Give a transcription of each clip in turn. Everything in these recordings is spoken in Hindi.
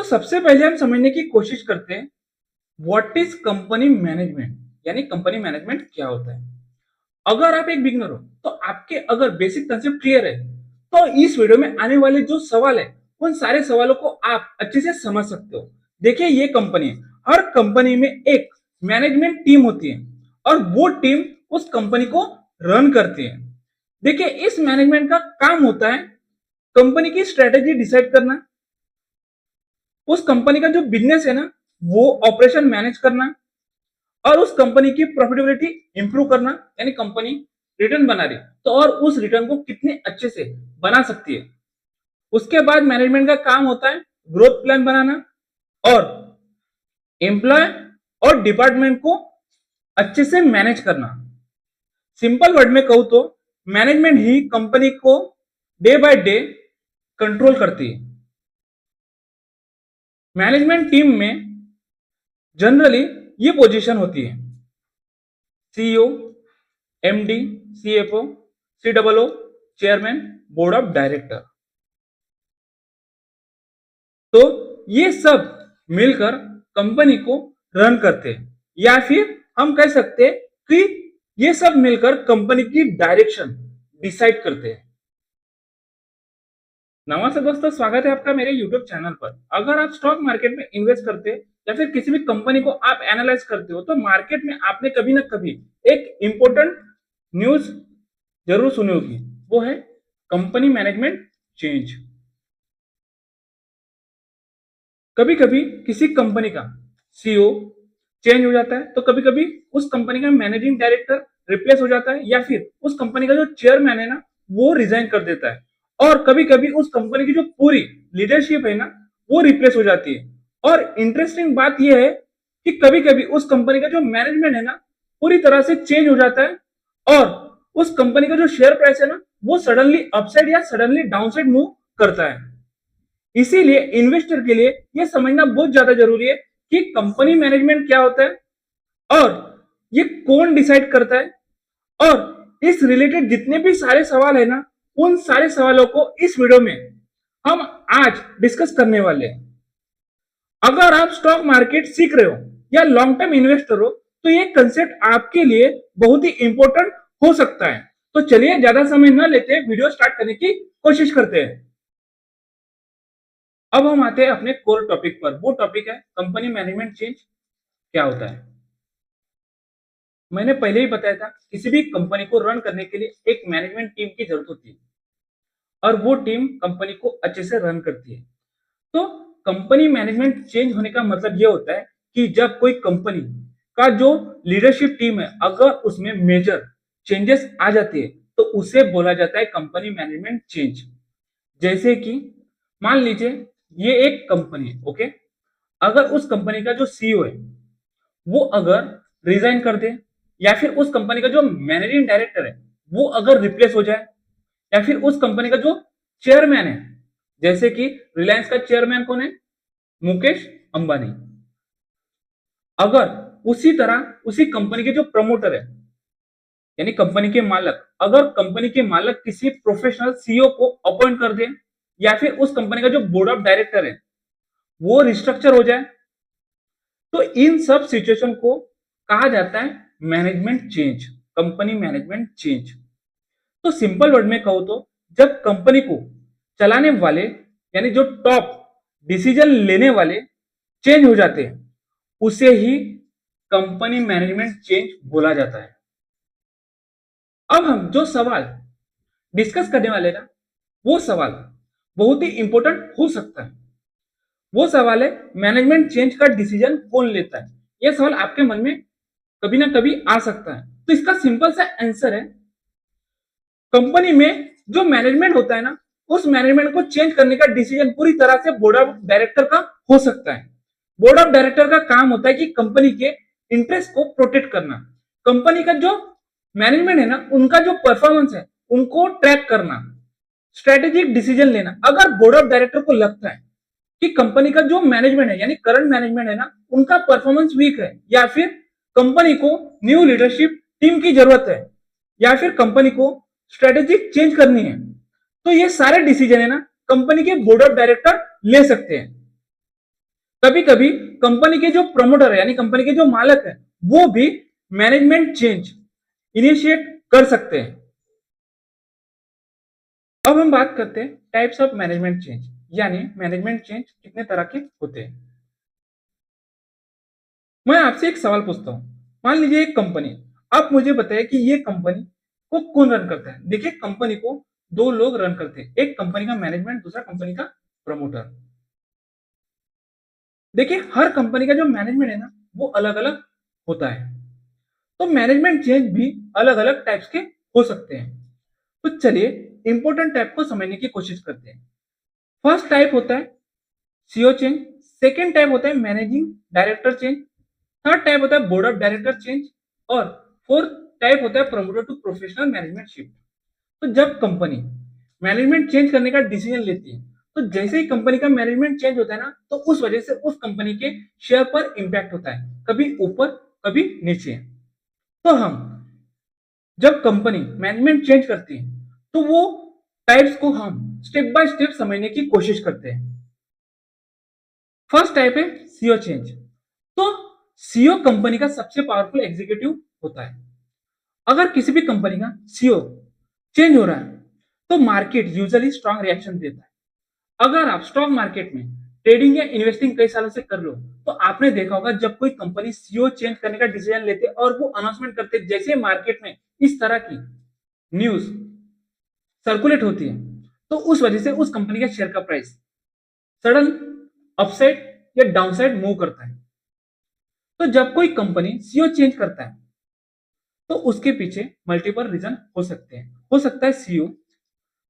तो सबसे पहले हम समझने की कोशिश करते हैं व्हाट इज कंपनी मैनेजमेंट, यानी कंपनी मैनेजमेंट क्या होता है। अगर आप एक बिगनर हो तो आपके अगर बेसिक कंसेप्ट क्लियर है तो इस वीडियो में आने वाले जो सवाल है उन सारे सवालों को आप अच्छे से समझ सकते हो। देखिए, ये कंपनी है, हर कंपनी में एक मैनेजमेंट टीम होती है और वो टीम उस कंपनी को रन करती है। देखिए, इस मैनेजमेंट का काम होता है कंपनी की स्ट्रेटेजी डिसाइड करना, उस कंपनी का जो बिजनेस है ना वो ऑपरेशन मैनेज करना और उस कंपनी की प्रॉफिटेबिलिटी इंप्रूव करना, यानी कंपनी रिटर्न बना रही तो और उस रिटर्न को कितने अच्छे से बना सकती है। उसके बाद मैनेजमेंट का काम होता है ग्रोथ प्लान बनाना और एम्प्लॉय और डिपार्टमेंट को अच्छे से मैनेज करना। सिंपल वर्ड में कहूं तो मैनेजमेंट ही कंपनी को डे बाय डे कंट्रोल करती है। मैनेजमेंट टीम में जनरली ये पोजीशन होती है CEO, MD, CFO, CW, chairman, board of director. तो ये सब मिलकर कंपनी को रन करते हैं, या फिर हम कह सकते हैं कि ये सब मिलकर कंपनी की डायरेक्शन डिसाइड करते हैं। नमस्ते दोस्तों, स्वागत है आपका मेरे YouTube चैनल पर। अगर आप स्टॉक मार्केट में इन्वेस्ट करते हैं या फिर किसी भी कंपनी को आप एनालाइज करते हो तो मार्केट में आपने कभी ना कभी एक इंपॉर्टेंट न्यूज जरूर सुनी होगी, वो है कंपनी मैनेजमेंट चेंज। कभी कभी किसी कंपनी का सीईओ चेंज हो जाता है तो कभी कभी उस कंपनी का मैनेजिंग डायरेक्टर रिप्लेस हो जाता है या फिर उस कंपनी का जो चेयरमैन है ना वो रिजाइन कर देता है और कभी कभी उस कंपनी की जो पूरी लीडरशिप है ना वो रिप्लेस हो जाती है। और इंटरेस्टिंग बात यह है कि कभी कभी उस कंपनी का जो मैनेजमेंट है ना पूरी तरह से चेंज हो जाता है और उस कंपनी का जो शेयर प्राइस है ना वो सडनली अपसाइड या सडनली डाउनसाइड मूव करता है। इसीलिए इन्वेस्टर के लिए यह समझना बहुत ज्यादा जरूरी है कि कंपनी मैनेजमेंट क्या होता है और ये कौन डिसाइड करता है, और इस रिलेटेड जितने भी सारे सवाल है ना उन सारे सवालों को इस वीडियो में हम आज डिस्कस करने वाले हैं। अगर आप स्टॉक मार्केट सीख रहे हो या लॉन्ग टर्म इन्वेस्टर हो तो ये कंसेप्ट आपके लिए बहुत ही इंपॉर्टेंट हो सकता है। तो चलिए ज्यादा समय न लेते वीडियो स्टार्ट करने की कोशिश करते हैं। अब हम आते हैं अपने कोर टॉपिक पर। वो टॉपिक है कंपनी मैनेजमेंट चेंज क्या होता है। मैंने पहले ही बताया था किसी भी कंपनी को रन करने के लिए एक मैनेजमेंट टीम की जरूरत होती है और वो टीम कंपनी को अच्छे से रन करती है। तो कंपनी मैनेजमेंट चेंज होने का मतलब ये होता है कि जब कोई कंपनी का जो लीडरशिप टीम है अगर उसमें मेजर चेंजेस आ जाती है तो उसे बोला जाता है कंपनी मैनेजमेंट चेंज। जैसे कि मान लीजिए ये एक कंपनी है, ओके। अगर उस कंपनी का जो सीईओ है वो अगर रिजाइन कर दे या फिर उस कंपनी का जो मैनेजिंग डायरेक्टर है वो अगर रिप्लेस हो जाए या फिर उस कंपनी का जो चेयरमैन है, जैसे कि रिलायंस का चेयरमैन कौन है, मुकेश अंबानी, अगर उसी तरह उसी कंपनी के जो प्रमोटर है यानी कंपनी के मालक, अगर कंपनी के मालक किसी प्रोफेशनल सीईओ को अपॉइंट कर दे या फिर उस कंपनी का जो बोर्ड ऑफ डायरेक्टर है वो रिस्ट्रक्चर हो जाए तो इन सब सिचुएशन को कहा जाता है management change, company management change. तो सिंपल वर्ड में कहो तो जब कंपनी को चलाने वाले यानी जो टॉप डिसीजन लेने वाले चेंज हो जाते हैं उसे ही कंपनी मैनेजमेंट चेंज बोला जाता है। अब हम जो सवाल डिस्कस करने वाले ना वो सवाल बहुत ही इंपॉर्टेंट हो सकता है। वो सवाल है मैनेजमेंट चेंज का डिसीजन कौन लेता है। यह सवाल आपके मन में कभी ना कभी आ सकता है। तो इसका सिंपल सा आंसर है कंपनी में जो मैनेजमेंट होता है ना उस मैनेजमेंट को चेंज करने का डिसीजन पूरी तरह से बोर्ड ऑफ डायरेक्टर का हो सकता है। बोर्ड ऑफ डायरेक्टर का काम होता है कि कंपनी के इंटरेस्ट को प्रोटेक्ट करना, कंपनी का जो मैनेजमेंट है ना उनका जो परफॉर्मेंस है उनको ट्रैक करना, स्ट्रेटेजिक डिसीजन लेना। अगर बोर्ड ऑफ डायरेक्टर को लगता है कि कंपनी का जो मैनेजमेंट है यानी करंट मैनेजमेंट है ना उनका परफॉर्मेंस वीक है या फिर कंपनी को न्यू लीडरशिप टीम की जरूरत है या फिर कंपनी को स्ट्रेटेजिक चेंज करनी है तो ये सारे डिसीजन है ना कंपनी के बोर्ड ऑफ डायरेक्टर ले सकते हैं। कभी कभी कंपनी के जो प्रमोटर है यानी कंपनी के जो मालक है वो भी मैनेजमेंट चेंज इनिशिएट कर सकते हैं। अब हम बात करते हैं टाइप्स ऑफ मैनेजमेंट चेंज, यानी मैनेजमेंट चेंज कितने तरह के होते हैं। मैं आपसे एक सवाल पूछता हूं, मान लीजिए एक कंपनी, आप मुझे बताइए कि ये कंपनी को कौन रन करता है। देखिए कंपनी को दो लोग रन करते हैं, एक कंपनी का मैनेजमेंट, दूसरा कंपनी का प्रमोटर। देखिए हर कंपनी का जो मैनेजमेंट है ना वो अलग अलग होता है, तो मैनेजमेंट चेंज भी अलग अलग टाइप्स के हो सकते हैं। तो चलिए इंपॉर्टेंट टाइप को समझने की कोशिश करते हैं। फर्स्ट टाइप होता है सीओ चेंज, सेकेंड टाइप होता है managing director change, third type होता है बोर्ड ऑफ डायरेक्टर चेंज, और फोर्थ टाइप होता है promoter to professional management shift. तो जब कंपनी मैनेजमेंट चेंज करने का डिसीजन लेती है, तो जैसे ही कंपनी का मैनेजमेंट चेंज होता है ना, तो उस वजह से उस कंपनी के शेयर पर इंपैक्ट होता है, कभी ऊपर कभी नीचे। तो हम जब कंपनी मैनेजमेंट चेंज करती है तो वो टाइप्स को हम स्टेप बाय स्टेप समझने की कोशिश करते हैं। फर्स्ट टाइप है सीओ चेंज। तो सीओ कंपनी का सबसे पावरफुल एग्जीक्यूटिव होता है। अगर किसी भी कंपनी का सीओ चेंज हो रहा है तो मार्केट यूजुअली स्ट्रांग रिएक्शन देता है। अगर आप स्टॉक मार्केट में ट्रेडिंग या इन्वेस्टिंग कई सालों से कर लो तो आपने देखा होगा जब कोई कंपनी सीओ चेंज करने का डिसीजन लेते और वो अनाउंसमेंट करते, जैसे मार्केट में इस तरह की न्यूज सर्कुलेट होती है तो उस वजह से उस कंपनी का शेयर का प्राइस सडन अपसाइड या डाउनसाइड मूव करता है। तो जब कोई कंपनी सीओ चेंज करता है तो उसके पीछे मल्टीपल रीजन हो सकते हैं। हो सकता है सीईओ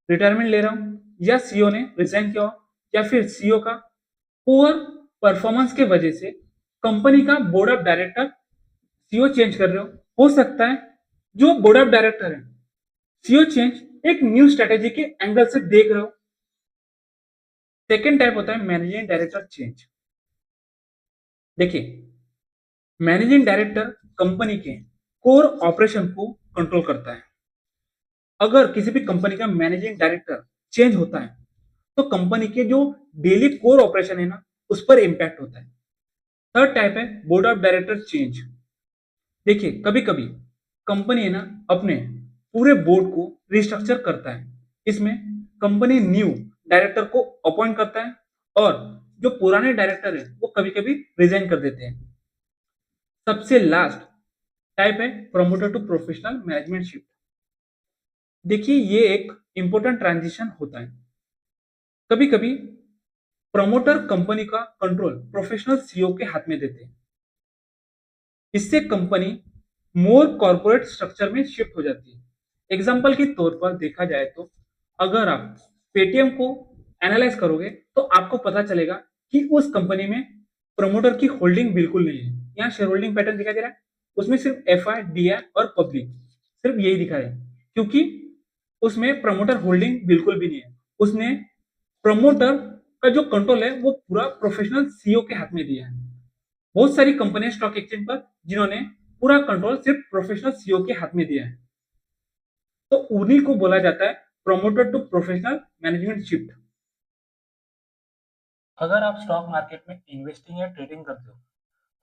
रिटायरमेंट ले रहा हूं, या सीईओ ने रिजाइन किया हो, या फिर सीईओ का पुअर परफॉर्मेंस के वजह से कंपनी का board of director CEO change कर रहे हो सकता है जो बोर्ड ऑफ डायरेक्टर है सीईओ चेंज एक न्यू स्ट्रेटेजी के एंगल से देख रहे हो। सेकेंड टाइप होता है मैनेजिंग डायरेक्टर चेंज। देखिए मैनेजिंग डायरेक्टर कंपनी के कोर ऑपरेशन को कंट्रोल करता है। अगर किसी भी कंपनी का मैनेजिंग डायरेक्टर चेंज होता है तो कंपनी के जो डेली कोर ऑपरेशन है ना उस पर इंपैक्ट होता है। थर्ड टाइप है बोर्ड ऑफ डायरेक्टर चेंज। देखिए कभी कभी कंपनी है ना अपने पूरे बोर्ड को रिस्ट्रक्चर करता है। इसमें कंपनी न्यू डायरेक्टर को अपॉइंट करता है और जो पुराने डायरेक्टर है वो कभी कभी रिजाइन कर देते हैं। सबसे लास्ट टाइप है promoter to professional management shift. देखिए ये एक इंपॉर्टेंट ट्रांजिशन होता है। कभी कभी प्रमोटर कंपनी का कंट्रोल प्रोफेशनल सीईओ के हाथ में देते हैं। इससे कंपनी मोर कॉर्पोरेट स्ट्रक्चर में शिफ्ट हो जाती है। एग्जाम्पल के तौर पर देखा जाए तो अगर आप पेटीएम को एनालाइज करोगे तो आपको पता चलेगा कि उस कंपनी में प्रमोटर की होल्डिंग बिल्कुल नहीं है। यहाँ शेयर होल्डिंग पैटर्न दिखाई दे रहा है, उसमें सिर्फ एफ आई डी आई और पब्लिक सिर्फ यही दिखा है, क्योंकि उसमें प्रमोटर होल्डिंग बिल्कुल भी नहीं है। उसने प्रमोटर का जो कंट्रोल है वो पूरा प्रोफेशनल सीईओ के हाथ में दिया है। बहुत सारी कंपनियां स्टॉक एक्सचेंज पर जिन्होंने पूरा कंट्रोल सिर्फ प्रोफेशनल सीईओ के हाथ में दिया है, तो उन्हीं को बोला जाता है promoter to professional management shift. अगर आप स्टॉक मार्केट में इन्वेस्टिंग या ट्रेडिंग करते हो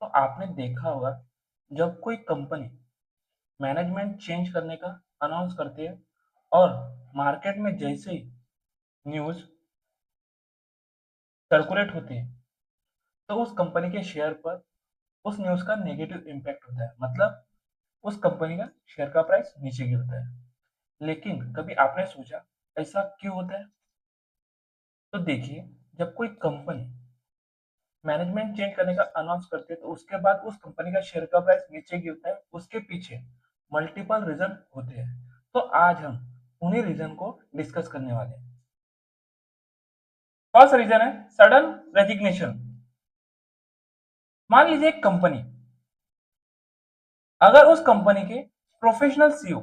तो आपने देखा होगा जब कोई कंपनी मैनेजमेंट चेंज करने का अनाउंस करती है और मार्केट में जैसे ही न्यूज सर्कुलेट होती है तो उस कंपनी के शेयर पर उस न्यूज का नेगेटिव इम्पैक्ट होता है, मतलब उस कंपनी का शेयर का प्राइस नीचे गिरता है। लेकिन कभी आपने सोचा ऐसा क्यों होता है? तो देखिए जब कोई कंपनी मैनेजमेंट चेंज करने का अनाउंस करते हैं तो उसके बाद उस कंपनी का शेयर का प्राइस नीचे गिरता है। उसके पीछे मल्टीपल रीजन होते हैं, तो आज हम उन्हीं रीजन को डिस्कस करने वाले हैं। फर्स्ट रीजन है सडन रेजिग्नेशन। मान लीजिए एक कंपनी, अगर उस कंपनी के प्रोफेशनल सीईओ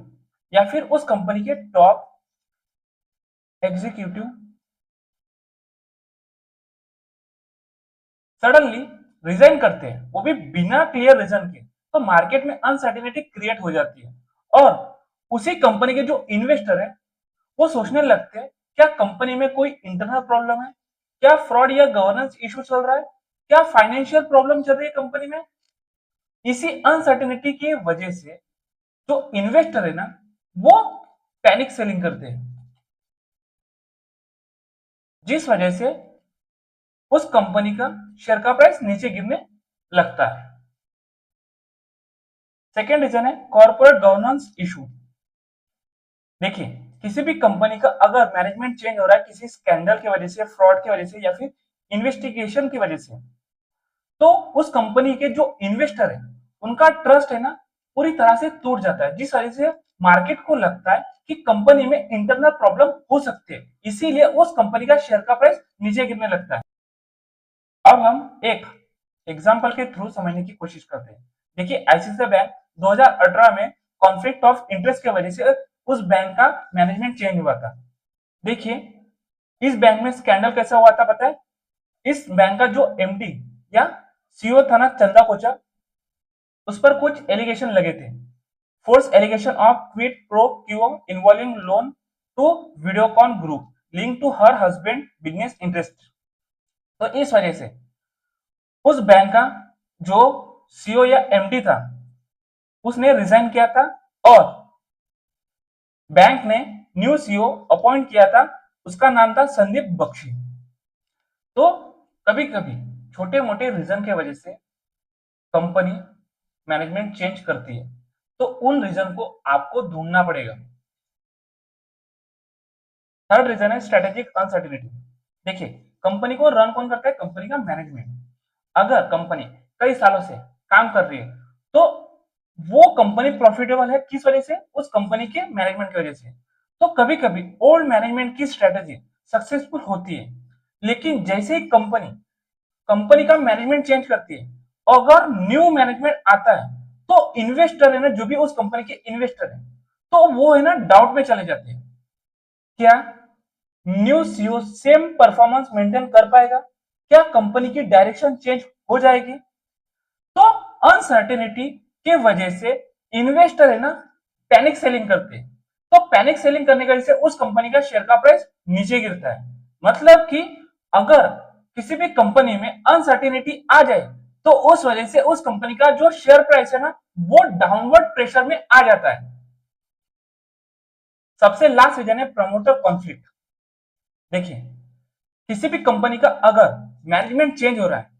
या फिर उस कंपनी के टॉप एग्जीक्यूटिव सडनली रिजाइन करते हैं, वो भी बिना क्लियर रीजन के, तो मार्केट में अनसर्टेनिटी क्रिएट हो जाती है और उसी कंपनी के जो इन्वेस्टर है वो सोचने लगते हैं क्या कंपनी में कोई इंटरनल प्रॉब्लम है, क्या फ्रॉड या गवर्नेंस इशू चल रहा है, क्या फाइनेंशियल प्रॉब्लम चल रही है कंपनी में? इसी अनसर्टेनिटी की वजह से जो इन्वेस्टर है ना, वो पैनिक सेलिंग करते हैं, जिस वजह से उस कंपनी का शेयर का प्राइस नीचे गिरने लगता है। सेकेंड रीजन है कॉर्पोरेट गवर्नेंस इशू। देखिए, किसी भी कंपनी का अगर मैनेजमेंट चेंज हो रहा है किसी स्कैंडल की वजह से, फ्रॉड की वजह से या फिर इन्वेस्टिगेशन की वजह से, तो उस कंपनी के जो इन्वेस्टर है उनका ट्रस्ट है ना पूरी तरह से टूट जाता है, जिस वजह से मार्केट को लगता है कि कंपनी में इंटरनल प्रॉब्लम हो सकती है, इसीलिए उस कंपनी का शेयर का प्राइस नीचे गिरने लगता है। अब हम एक एग्जांपल के थ्रू समझने की कोशिश करते हैं। देखिए, आईसीआईसीआई बैंक 2018 में कॉन्फ्लिक्ट ऑफ इंटरेस्ट की वजह से उस बैंक का मैनेजमेंट चेंज हुआ था। देखिए, इस बैंक में स्कैंडल कैसा हुआ था पता है? इस बैंक का जो एमडी या सीईओ था ना, चंदा कोचर, उस पर कुछ एलिगेशन लगे थे। Force allegation of quid pro quo involving loan to Videocon group link to her husband business interest. तो इस वजह से उस बैंक का जो सीईओ या एमडी था उसने रिजाइन किया था और बैंक ने न्यू सीईओ अपॉइंट किया था, उसका नाम था संदीप बख्शी। तो कभी कभी छोटे मोटे रीजन के वजह से कंपनी मैनेजमेंट चेंज करती है, तो उन रीजन को आपको ढूंढना पड़ेगा। थर्ड रीजन है स्ट्रेटेजिक अनसर्टेनिटी। देखिए, कंपनी को रन कौन करता है? कंपनी का मैनेजमेंट। अगर कंपनी कई सालों से काम कर रही है तो वो कंपनी प्रॉफिटेबल है, किस वजह से? उस कंपनी के मैनेजमेंट की वजह से। तो कभी कभी ओल्ड मैनेजमेंट की स्ट्रेटेजी सक्सेसफुल होती है, लेकिन जैसे ही कंपनी कंपनी का मैनेजमेंट चेंज करती है, अगर न्यू मैनेजमेंट आता है तो इन्वेस्टर है ना, जो भी उस कंपनी के इन्वेस्टर है, तो वो है ना डाउट में चले जाते हैं। क्या new CEO same performance maintain कर पाएगा? क्या कंपनी की डायरेक्शन चेंज हो जाएगी? तो अनसर्टेनिटी के वजह से इन्वेस्टर है ना पैनिक सेलिंग करते हैं। तो पैनिक सेलिंग करने की वजह से उस कंपनी का शेयर का प्राइस नीचे गिरता है। मतलब कि अगर किसी भी कंपनी में अनसर्टेनिटी आ जाए तो उस वजह से उस कंपनी का जो शेयर प्राइस है ना वो डाउनवर्ड प्रेशर में आ जाता है। सबसे लास्ट रीजन है प्रमोटर कॉन्फ्लिक्ट। देखिए, किसी भी कंपनी का अगर मैनेजमेंट चेंज हो रहा है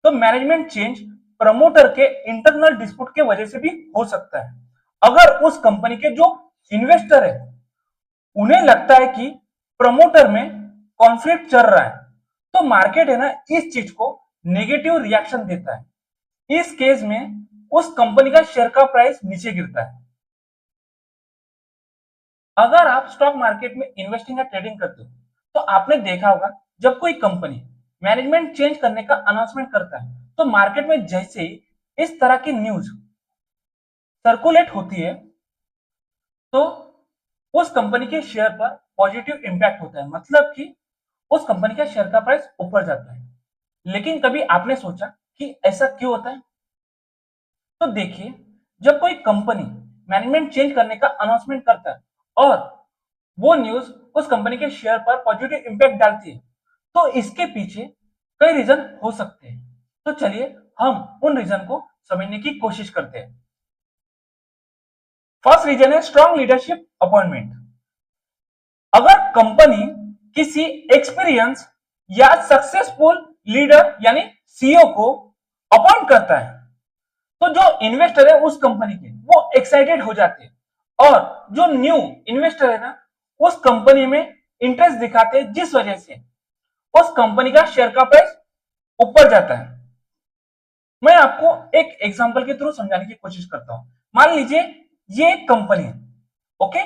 तो मैनेजमेंट चेंज प्रमोटर के इंटरनल डिस्प्यूट के वजह से भी हो सकता है। अगर उस कंपनी के जो इन्वेस्टर है उन्हें लगता है कि प्रमोटर में कॉन्फ्लिक्ट चल रहा है, तो मार्केट है ना इस चीज को नेगेटिव रिएक्शन देता है। इस केस में उस कंपनी का शेयर का प्राइस नीचे गिरता है। अगर आप स्टॉक मार्केट में इन्वेस्टिंग या ट्रेडिंग करते हो तो आपने देखा होगा जब कोई कंपनी मैनेजमेंट चेंज करने का अनाउंसमेंट करता है तो मार्केट में जैसे ही इस तरह की न्यूज सर्कुलेट होती है तो उस कंपनी के शेयर पर पॉजिटिव इंपैक्ट होता है, मतलब कि उस कंपनी का शेयर का प्राइस ऊपर जाता है। लेकिन कभी आपने सोचा कि ऐसा क्यों होता है? तो देखिए, जब कोई कंपनी मैनेजमेंट चेंज करने का अनाउंसमेंट करता है और वो न्यूज उस कंपनी के शेयर पर पॉजिटिव इंपैक्ट डालती है, तो इसके पीछे कई रीजन हो सकते हैं। तो चलिए हम उन रीजन को समझने की कोशिश करते हैं। फर्स्ट रीजन है स्ट्रॉन्ग लीडरशिप अपॉइंटमेंट। अगर कंपनी किसी एक्सपीरियंस या सक्सेसफुल लीडर यानी सीईओ को अपॉइंट करता है तो जो इन्वेस्टर है उस कंपनी के वो एक्साइटेड हो जाते हैं और जो न्यू इन्वेस्टर है ना उस कंपनी में इंटरेस्ट दिखाते हैं, जिस वजह से उस कंपनी का शेयर का प्राइस ऊपर जाता है। मैं आपको एक एग्जांपल के थ्रू समझाने की कोशिश करता हूं। मान लीजिए ये एक कंपनी है, ओके,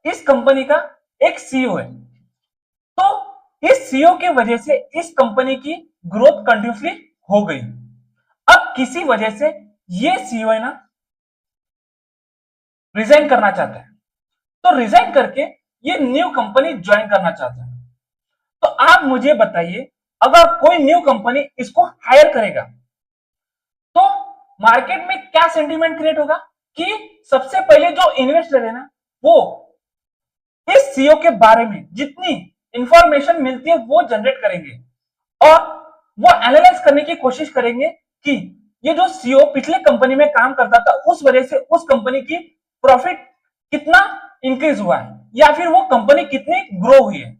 इस कंपनी का एक सीईओ है, तो इस सीईओ की वजह से इस कंपनी की ग्रोथ कंटिन्यूसली हो गई। अब किसी वजह से ये सीईओ है ना रिजाइन करना चाहता है, तो रिजाइन करके ये न्यू कंपनी ज्वाइन करना चाहता है। तो आप मुझे बताइए, अगर कोई न्यू कंपनी इसको हायर करेगा तो मार्केट में क्या सेंटीमेंट क्रिएट होगा कि सबसे पहले जो इन्वेस्टर है ना वो इस सीईओ के बारे में जितनी इंफॉर्मेशन मिलती है वो जनरेट करेंगे और वो एनालाइज करने की कोशिश करेंगे कि ये जो सीईओ पिछले कंपनी में काम करता था उस वजह से उस कंपनी की प्रॉफिट कितना इंक्रीज हुआ है या फिर वो कंपनी कितनी ग्रो हुई है।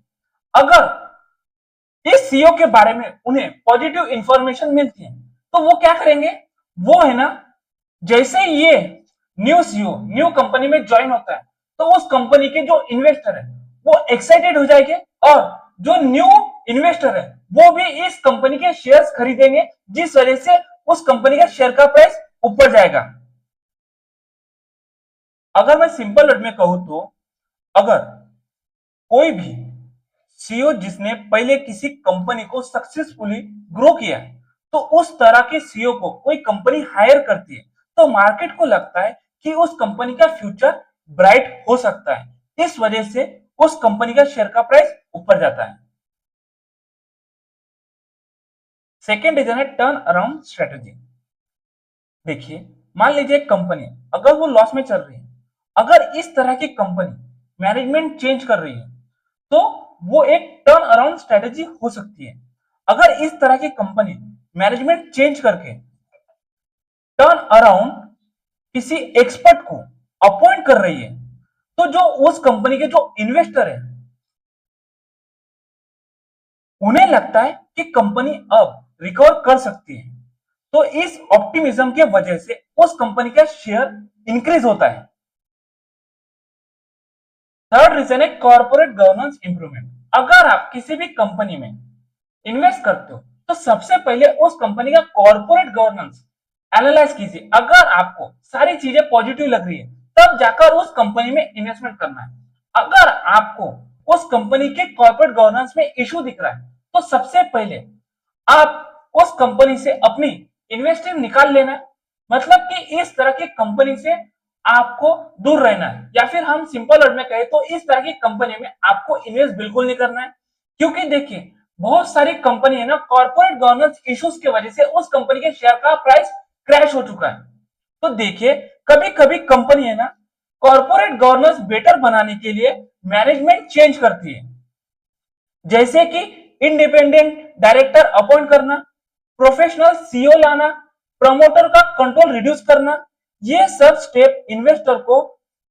अगर इस सीईओ के बारे में उन्हें पॉजिटिव इंफॉर्मेशन मिलती है तो वो क्या करेंगे, वो है ना, जैसे ये न्यू सीईओ न्यू कंपनी में ज्वाइन होता है तो उस कंपनी के जो इन्वेस्टर है वो एक्साइटेड हो जाएंगे और जो न्यू इन्वेस्टर है वो भी इस कंपनी के शेयर्स खरीदेंगे जिस वजह से उस कंपनी का शेयर का प्राइस ऊपर जाएगा। अगर मैं सिंपल वर्ड में कहूं तो अगर कोई भी सीईओ जिसने पहले किसी कंपनी को सक्सेसफुली ग्रो किया है तो उस तरह के सीईओ को कोई कंपनी हायर करती है तो मार्केट को लगता है कि उस कंपनी का फ्यूचर ब्राइट हो सकता है, इस वजह से उस कंपनी का शेयर का प्राइस ऊपर जाता है। सेकेंड रीजन है टर्न अराउंड स्ट्रेटेजी। देखिए, मान लीजिए एक कंपनी अगर वो लॉस में चल रही है, अगर इस तरह की कंपनी मैनेजमेंट चेंज कर रही है तो वो एक टर्न अराउंड स्ट्रेटेजी हो सकती है। अगर इस तरह की कंपनी मैनेजमेंट चेंज करके टर्न अराउंड किसी एक्सपर्ट को अपॉइंट कर रही है तो जो उस कंपनी के जो इन्वेस्टर है उन्हें लगता है कि कंपनी अब रिकवर कर सकती है, तो इस ऑप्टिमिज्म के वजह से उस कंपनी का शेयर इंक्रीज होता है। थर्ड रीजन है कॉर्पोरेट गवर्नेंस इंप्रूवमेंट। अगर आप किसी भी कंपनी में इन्वेस्ट करते हो तो सबसे पहले उस कंपनी का कॉर्पोरेट गवर्नेंस एनालाइज कीजिए। अगर आपको सारी चीजें पॉजिटिव लग रही है तब जाकर उस कंपनी में इन्वेस्टमेंट करना है। अगर आपको उस कंपनी के कॉर्पोरेट गवर्नेंस में इशू दिख रहा है तो सबसे पहले आप उस कंपनी से अपनी इन्वेस्टिंग निकाल लेना है, मतलब कि इस तरह की कंपनी से आपको दूर रहना है, या फिर हम सिंपल वर्ड में कहें तो इस तरह की कंपनी में आपको इन्वेस्ट बिल्कुल नहीं करना है। क्योंकि देखिए, बहुत सारी कंपनी है ना, कॉर्पोरेट गवर्नेंस इश्यूज की वजह से उस कंपनी के शेयर का प्राइस क्रैश हो चुका है। तो देखिए, कभी कभी कंपनी है ना, कॉर्पोरेट गवर्नेंस बेटर बनाने के लिए मैनेजमेंट चेंज करती है, जैसे कि इंडिपेंडेंट डायरेक्टर अपॉइंट करना, प्रोफेशनल सीईओ लाना, प्रमोटर का कंट्रोल रिड्यूस करना। ये सब स्टेप इन्वेस्टर को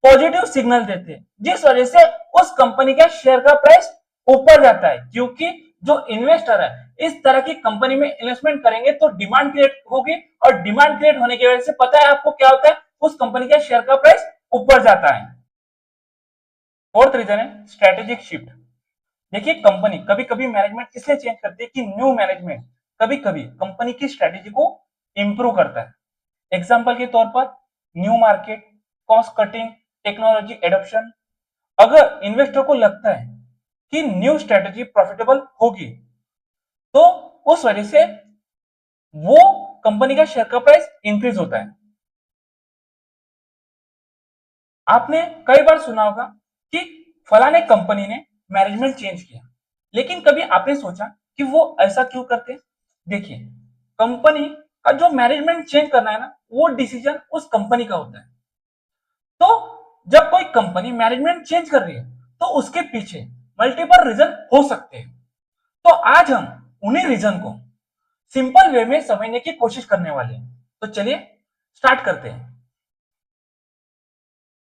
पॉजिटिव सिग्नल देते हैं जिस वजह से उस कंपनी का शेयर का प्राइस ऊपर जाता है। क्योंकि जो इन्वेस्टर है इस तरह की कंपनी में इन्वेस्टमेंट करेंगे तो डिमांड क्रिएट होगी और डिमांड क्रिएट होने की वजह से पता है आपको क्या होता है, उस कंपनी का शेयर का प्राइस ऊपर जाता है। फोर्थ रीजन है स्ट्रेटेजिक शिफ्ट। देखिए, कंपनी कभी कभी मैनेजमेंट इसलिए चेंज करती है कि न्यू मैनेजमेंट कभी कभी कंपनी की स्ट्रेटेजी को इंप्रूव करता है। एग्जांपल के तौर पर new market, cost cutting, technology adoption. अगर इन्वेस्टर को लगता है कि न्यू स्ट्रेटेजी प्रॉफिटेबल होगी तो उस वजह से वो कंपनी का शेयर का प्राइस इंक्रीज होता है। आपने कई बार सुना होगा कि फलाने कंपनी ने मैनेजमेंट चेंज किया, लेकिन कभी आपने सोचा कि वो ऐसा क्यों करते? देखिए, कंपनी का जो मैनेजमेंट चेंज करना है ना, वो डिसीजन उस कंपनी का होता है। तो जब कोई कंपनी मैनेजमेंट चेंज कर रही है तो उसके पीछे मल्टीपल रीजन हो सकते हैं। तो आज हम उन्हीं रीजन को सिंपल वे में समझने की कोशिश करने वाले हैं। तो चलिए स्टार्ट करते हैं।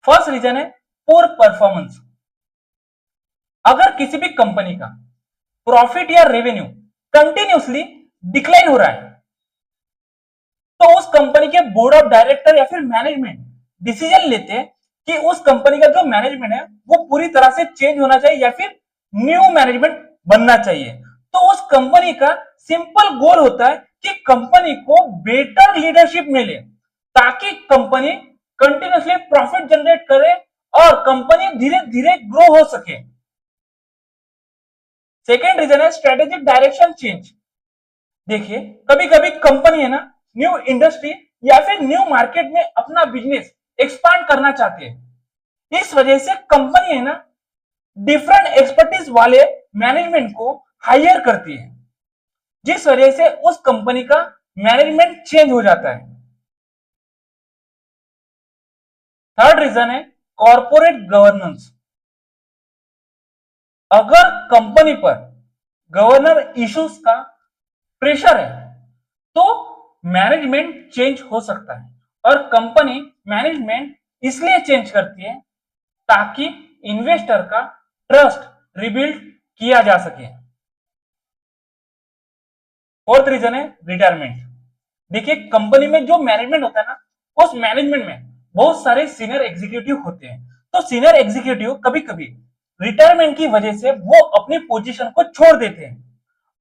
फर्स्ट रीजन है पुअर परफॉर्मेंस। अगर किसी भी कंपनी का प्रॉफिट या रेवेन्यू कंटिन्यूसली डिक्लाइन हो रहा है तो उस कंपनी के बोर्ड ऑफ डायरेक्टर या फिर मैनेजमेंट डिसीजन लेते हैं कि उस कंपनी का जो मैनेजमेंट है वो पूरी तरह से चेंज होना चाहिए या फिर न्यू मैनेजमेंट बनना चाहिए। तो उस कंपनी का सिंपल गोल होता है कि कंपनी को बेटर लीडरशिप मिले ताकि कंपनी कंटिन्यूसली प्रॉफिट जनरेट करे और कंपनी धीरे धीरे ग्रो हो सके। सेकेंड रीजन है स्ट्रेटेजिक डायरेक्शन चेंज। देखिए, कभी कभी कंपनी है ना, न्यू इंडस्ट्री या फिर न्यू मार्केट में अपना बिजनेस एक्सपांड करना चाहते हैं। इस वजह से कंपनी है ना, डिफरेंट एक्सपर्टीज वाले मैनेजमेंट को हायर करती है जिस वजह से उस कंपनी का मैनेजमेंट चेंज हो जाता है। थर्ड रीजन है कॉर्पोरेट गवर्नेंस। अगर कंपनी पर गवर्नर इश्यूज का प्रेशर है तो मैनेजमेंट चेंज हो सकता है, और कंपनी मैनेजमेंट इसलिए चेंज करती है ताकि इन्वेस्टर का ट्रस्ट रिबिल्ड किया जा सके। फोर्थ रीजन है रिटायरमेंट। देखिए कंपनी में जो मैनेजमेंट होता है ना, उस मैनेजमेंट में बहुत सारे सीनियर एग्जीक्यूटिव होते हैं, तो सीनियर एग्जीक्यूटिव कभी कभी रिटायरमेंट की वजह से वो अपनी पोजीशन को छोड़ देते हैं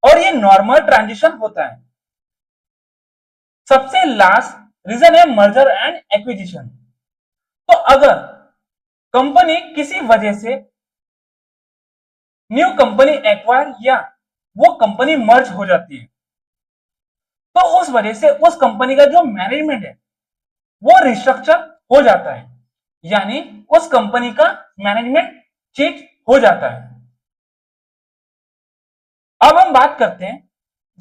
और ये नॉर्मल ट्रांजिशन होता है। सबसे लास्ट रीजन है मर्जर एंड एक्विजिशन। तो अगर कंपनी किसी वजह से न्यू कंपनी एक्वायर या वो कंपनी मर्ज हो जाती है, तो उस वजह से उस कंपनी का जो मैनेजमेंट है वो रिस्ट्रक्चर हो जाता है, यानी उस कंपनी का मैनेजमेंट चेंज हो जाता है। अब हम बात करते हैं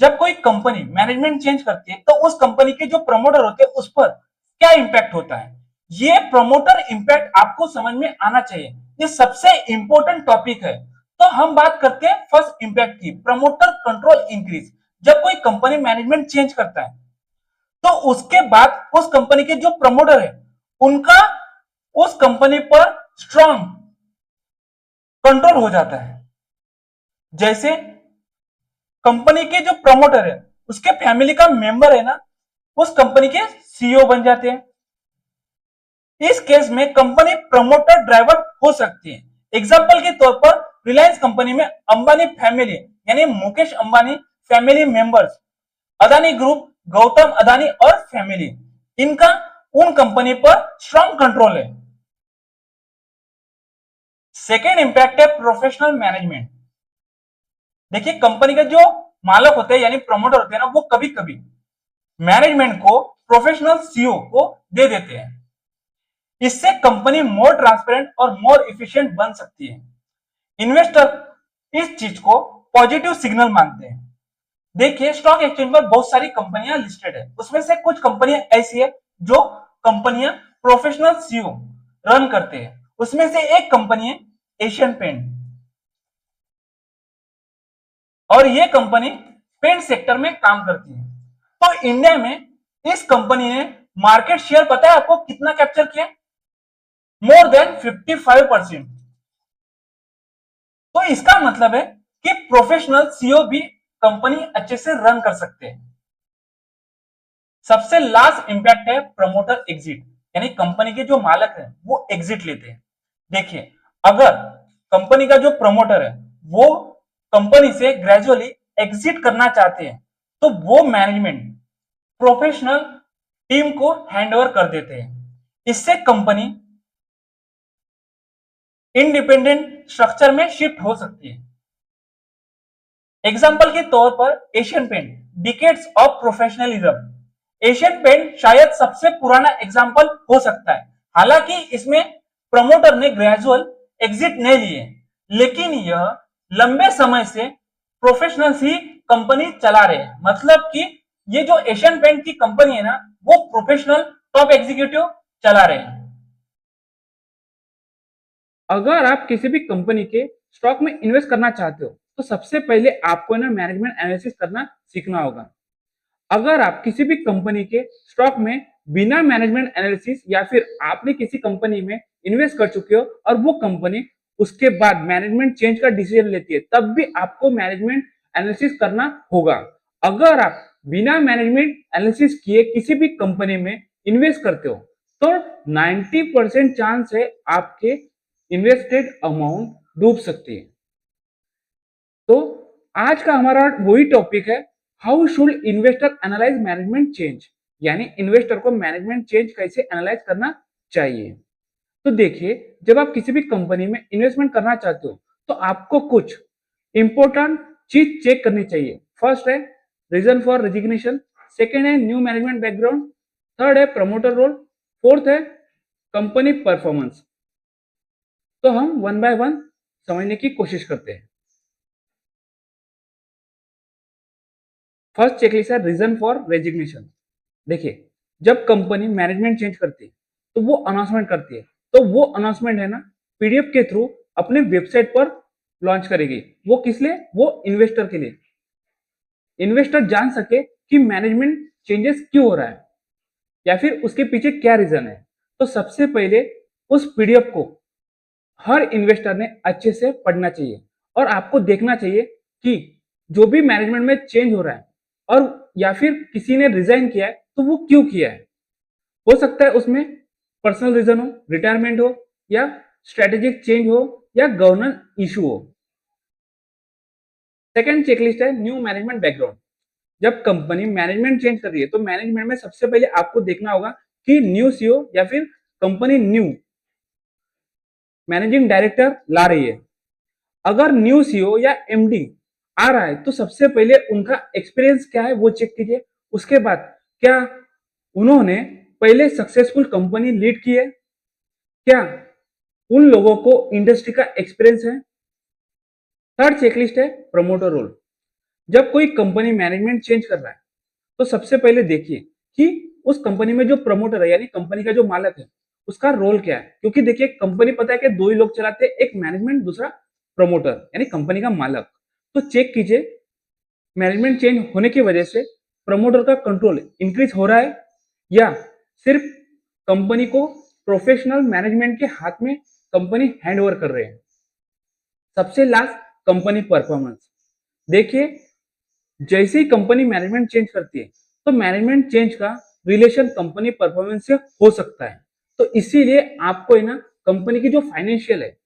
जब कोई कंपनी मैनेजमेंट चेंज करती है तो उस कंपनी के जो प्रमोटर होते हैं उस पर क्या इंपैक्ट होता है। ये प्रमोटर इंपैक्ट आपको समझ में आना चाहिए, ये सबसे इंपॉर्टेंट टॉपिक है। तो हम बात करते हैं फर्स्ट इंपैक्ट की, प्रमोटर कंट्रोल इंक्रीज। जब कोई कंपनी मैनेजमेंट चेंज करता है तो उसके बाद उस कंपनी के जो प्रमोटर है उनका उस कंपनी पर स्ट्रांग कंट्रोल हो जाता है। जैसे कंपनी के जो प्रमोटर है उसके फैमिली का मेंबर है ना, उस कंपनी के सीईओ बन जाते हैं। इस केस में कंपनी प्रमोटर ड्राइवर हो सकती है। एग्जांपल के तौर पर रिलायंस कंपनी में अंबानी फैमिली यानी Mukesh Ambani family members, Adani group, Gautam Adani और फैमिली, इनका उन कंपनी पर स्ट्रांग कंट्रोल है। सेकेंड इंपैक्ट है प्रोफेशनल मैनेजमेंट। देखिए कंपनी के जो मालक होते हैं यानी प्रमोटर होते हैं ना, वो कभी कभी मैनेजमेंट को प्रोफेशनल सीईओ को दे देते हैं। इससे कंपनी मोर ट्रांसपेरेंट और मोर इफिशिएंट बन सकती है। इन्वेस्टर इस चीज को पॉजिटिव सिग्नल मानते हैं। देखिए स्टॉक एक्सचेंज पर बहुत सारी कंपनियां लिस्टेड है, उसमें से कुछ कंपनियां ऐसी है जो कंपनियां प्रोफेशनल सीईओ रन करते हैं। उसमें से एक कंपनी है एशियन पेंट, और ये कंपनी पेंट सेक्टर में काम करती है। तो इंडिया में इस कंपनी ने मार्केट शेयर पता है आपको कितना कैप्चर किया? More than 55%। तो इसका मतलब है कि प्रोफेशनल सीईओ भी कंपनी अच्छे से रन कर सकते हैं। सबसे लास्ट इंपैक्ट है प्रमोटर एग्जिट, यानी कंपनी के जो मालक हैं वो एग्जिट लेते हैं। देखिए अगर कंपनी का जो प्रमोटर है वो कंपनी से ग्रेजुअली एग्जिट करना चाहते हैं तो वो मैनेजमेंट प्रोफेशनल टीम को हैंडओवर कर देते हैं। इससे कंपनी इंडिपेंडेंट स्ट्रक्चर में शिफ्ट हो सकती है। एग्जांपल के तौर पर Asian Paint, decades of professionalism. Asian Paint शायद सबसे पुराना एग्जांपल हो सकता है। हालांकि इसमें प्रमोटर ने ग्रेजुअल एग्जिट नहीं लिए, लेकिन यह लंबे समय से प्रोफेशनल्स ही कंपनी चला रहे हैं। मतलब कि ये जो एशियन पेंट की कंपनी है ना, वो प्रोफेशनल टॉप एग्जीक्यूटिव चला रहे हैं। अगर आप किसी भी कंपनी के स्टॉक में इन्वेस्ट करना चाहते हो तो सबसे पहले आपको ना मैनेजमेंट एनालिसिस करना सीखना होगा। अगर आप किसी भी कंपनी के स्टॉक में बिना मैनेजमेंट एनालिसिस या फिर आपने किसी कंपनी में इन्वेस्ट कर चुके हो और वो कंपनी उसके बाद मैनेजमेंट चेंज का डिसीजन लेती है, तब भी आपको मैनेजमेंट एनालिसिस करना होगा। अगर आप बिना मैनेजमेंट एनालिसिस किए किसी भी कंपनी में इन्वेस्ट करते हो तो 90% चांस है आपके इन्वेस्टेड अमाउंट डूब सकती है। तो आज का हमारा वही टॉपिक है, how should investor analyse management change, यानी इन्वेस्टर को मैनेजमेंट चेंज कैसे एनालाइज करना चाहिए। तो देखिए जब आप किसी भी कंपनी में इन्वेस्टमेंट करना चाहते हो तो आपको कुछ इंपॉर्टेंट चीज चेक करनी चाहिए। फर्स्ट है रीजन फॉर रेजिग्नेशन, सेकेंड है न्यू मैनेजमेंट बैकग्राउंड, थर्ड है प्रमोटर रोल, फोर्थ है कंपनी परफॉर्मेंस। तो हम वन बाय वन समझने की कोशिश करते हैं। फर्स्ट चेकलिस्ट है रीजन फॉर रेजिग्नेशन। देखिए जब कंपनी मैनेजमेंट चेंज करती है तो वो अनाउंसमेंट करती है, तो वो अनाउंसमेंट है ना पीडीएफ के थ्रू अपने वेबसाइट पर लॉन्च करेगी। वो किस लिए? वो इन्वेस्टर के लिए। इन्वेस्टर जान सके कि मैनेजमेंट चेंजेस क्यों हो रहा है या फिर उसके पीछे क्या रीजन है, तो सबसे पहले उस पीडीएफ को हर इन्वेस्टर ने अच्छे से पढ़ना चाहिए और आपको देखना चाहिए कि जो भी मैनेजमेंट में चेंज हो रहा है और या फिर किसी ने रिजाइन किया है तो वो क्यों किया है। हो सकता है उसमें पर्सनल रीजन हो, रिटायरमेंट हो या स्ट्रेटेजिक चेंज हो या गवर्नेंस इशू हो। सेकंड चेकलिस्ट है न्यू मैनेजमेंट बैकग्राउंड। जब कंपनी मैनेजमेंट चेंज कर रही है तो मैनेजमेंट में सबसे पहले आपको देखना होगा कि न्यू सीईओ या फिर कंपनी न्यू मैनेजिंग डायरेक्टर ला रही है। अगर न्यू सीईओ या एमडी आ रहा है तो सबसे पहले उनका एक्सपीरियंस क्या है वो चेक कीजिए। उसके बाद क्या उन्होंने पहले सक्सेसफुल कंपनी लीड की है, क्या उन लोगों को इंडस्ट्री का एक्सपीरियंस है। थर्ड चेकलिस्ट है प्रमोटर रोल। जब कोई कंपनी मैनेजमेंट चेंज कर रहा है तो सबसे पहले देखिए कि उस कंपनी में जो प्रमोटर है यानी कंपनी का जो मालक है उसका रोल क्या है, क्योंकि देखिए कंपनी पता है कि दो ही लोग चलाते हैं, एक मैनेजमेंट दूसरा प्रमोटर यानी कंपनी का मालक। तो चेक कीजिए मैनेजमेंट चेंज होने की वजह से प्रमोटर का कंट्रोल इंक्रीज हो रहा है या सिर्फ कंपनी को प्रोफेशनल मैनेजमेंट के हाथ में कंपनी हैंड ओवर कर रहे हैं। सबसे लास्ट कंपनी परफॉर्मेंस। देखिए जैसे ही कंपनी मैनेजमेंट चेंज करती है तो मैनेजमेंट चेंज का रिलेशन कंपनी परफॉर्मेंस से हो सकता है। तो इसीलिए आपको है ना कंपनी की जो फाइनेंशियल है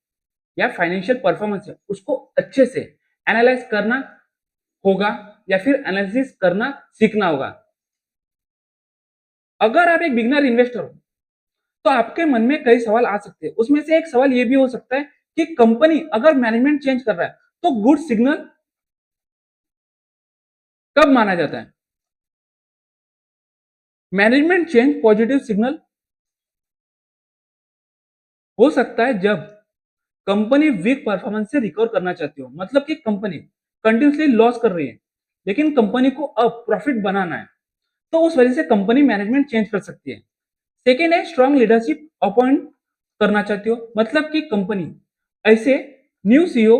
या फाइनेंशियल परफॉर्मेंस है उसको अच्छे से एनालाइज करना होगा या फिर एनालिसिस करना सीखना होगा। अगर आप एक बिगिनर इन्वेस्टर हो तो आपके मन में कई सवाल आ सकते हैं। उसमें से एक सवाल ये भी हो सकता है कि कंपनी अगर मैनेजमेंट चेंज कर रहा है तो गुड सिग्नल कब माना जाता है। मैनेजमेंट चेंज पॉजिटिव सिग्नल हो सकता है जब कंपनी वीक परफॉर्मेंस से रिकवर करना चाहती हो, मतलब कि कंपनी कंटिन्यूसली लॉस कर रही है लेकिन कंपनी को अब प्रॉफिट बनाना है, तो उस वजह से कंपनी मैनेजमेंट चेंज कर सकती है। सेकेंड है स्ट्रॉन्ग लीडरशिप अपॉइंट करना चाहती हो, मतलब कि कंपनी ऐसे न्यू सीईओ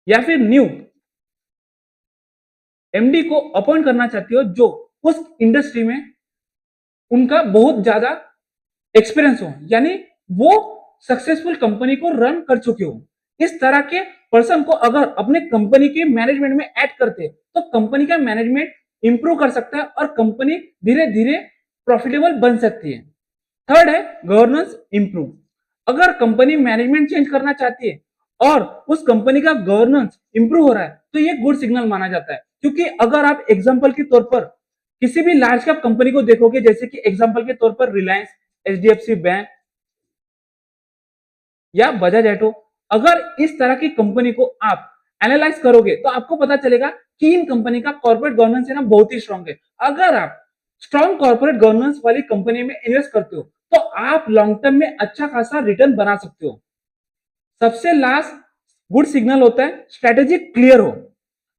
या फिर न्यू एमडी को अपॉइंट करना चाहती हो जो उस इंडस्ट्री में उनका बहुत ज्यादा एक्सपीरियंस हो, यानी वो सक्सेसफुल कंपनी को रन कर चुके हो। इस तरह के पर्सन को अगर अपने कंपनी के मैनेजमेंट में ऐड करते तो कंपनी का मैनेजमेंट इंप्रूव कर सकता है और कंपनी धीरे धीरे प्रॉफिटेबल बन सकती है। थर्ड है गवर्नेंस इंप्रूव। अगर कंपनी मैनेजमेंट चेंज करना चाहती है और उस कंपनी का गवर्नेंस इंप्रूव हो रहा है तो ये गुड सिग्नल माना जाता है, क्योंकि अगर आप एग्जांपल के तौर पर किसी भी लार्ज कैप कंपनी को देखोगे, जैसे कि एग्जांपल के तौर पर रिलायंस, एचडीएफसी बैंक या बजाज ऑटो, अगर इस तरह की कंपनी को आप एनालाइज करोगे तो आपको पता चलेगा कि इन कंपनी का कॉर्पोरेट गवर्नेंस है ना बहुत ही स्ट्रांग है। अगर आप स्ट्रांग कॉर्पोरेट गवर्नेंस वाली कंपनी में इन्वेस्ट करते हो तो आप लॉन्ग टर्म में अच्छा खासा रिटर्न बना सकते हो। सबसे लास्ट गुड सिग्नल होता है स्ट्रेटेजी क्लियर हो।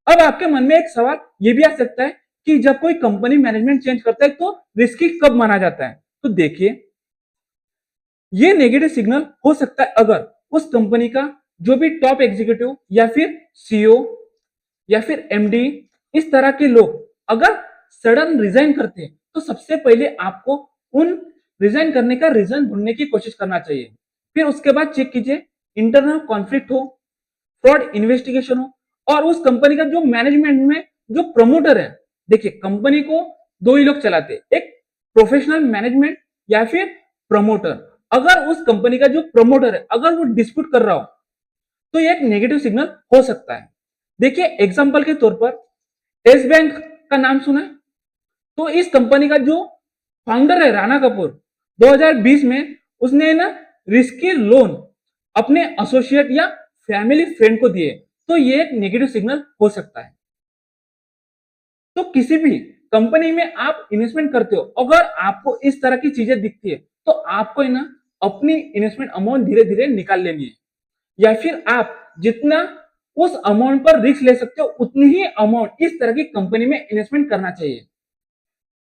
अब आपके मन में एक सवाल ये भी आ सकता है कि जब कोई कंपनी मैनेजमेंट चेंज करता है तो रिस्की कब माना जाता है। तो देखिए ये नेगेटिव सिग्नल हो सकता है अगर उस कंपनी का जो भी टॉप एग्जीक्यूटिव या फिर सीईओ या फिर एमडी इस तरह के लोग अगर सडन रिजाइन करते हैं तो सबसे पहले आपको उन रिजाइन करने का रीजन ढूंढने की कोशिश करना चाहिए। फिर उसके बाद चेक कीजिए इंटरनल कॉन्फ्लिक्ट हो, फ्रॉड इन्वेस्टिगेशन हो और उस कंपनी का जो मैनेजमेंट में जो प्रमोटर है। देखिए कंपनी को दो ही लोग चलाते हैं, एक प्रोफेशनल मैनेजमेंट या फिर प्रमोटर। अगर उस कंपनी का जो प्रमोटर है अगर वो डिस्प्यूट कर रहा हो तो ये एक नेगेटिव सिग्नल हो सकता है। देखिए एग्जांपल के तौर पर टेस बैंक का नाम सुना है, तो इस कंपनी का जो फाउंडर है राणा कपूर 2020 में उसने ना रिस्की लोन अपने एसोसिएट या फैमिली फ्रेंड को दिए, तो ये एक नेगेटिव सिग्नल हो सकता है। तो किसी भी कंपनी में आप इन्वेस्टमेंट करते हो अगर आपको इस तरह की चीजें दिखती है तो आपको ना अपनी इन्वेस्टमेंट अमाउंट धीरे धीरे निकाल लेनी है या फिर आप जितना उस अमाउंट पर रिस्क ले सकते हो उतनी ही अमाउंट इस तरह की कंपनी में इन्वेस्टमेंट करना चाहिए।